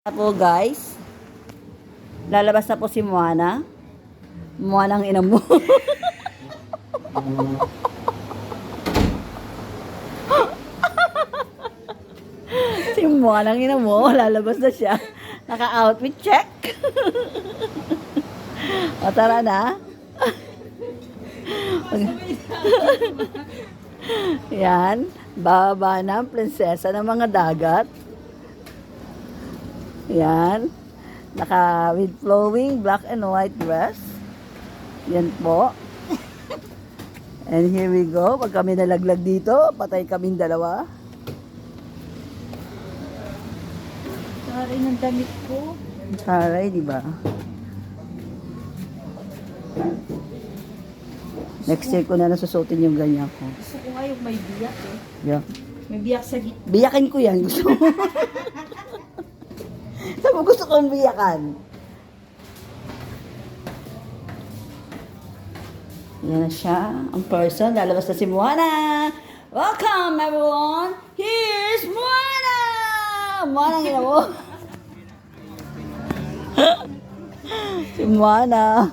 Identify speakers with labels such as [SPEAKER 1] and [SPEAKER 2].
[SPEAKER 1] Po guys, lalabas na po si Moana. Moana ang ina mo. Si Moana ang ina mo, lalabas na siya. Naka-outfit check. O tara na. Yan, bababa na ang prinsesa ng mga dagat. Yan. Naka with flowing black and white dress. Yan po. And here we go. Pag kami nalaglag dito, patay kaming dalawa.
[SPEAKER 2] Taray ng damit ko.
[SPEAKER 1] Taray, di ba? Next year ko na nasusutin yung ganyan ko.
[SPEAKER 2] Gusto ko nga yung may biyak eh.
[SPEAKER 1] Yeah.
[SPEAKER 2] May biyak sa gitna.
[SPEAKER 1] Biyakin ko yan. Gusto mo? Saan mo gusto kong biyakan? Yan na siya. Ang person. Lalabas na si Moana. Welcome everyone. Here's Moana. Moana ang ina mo. Si Moana.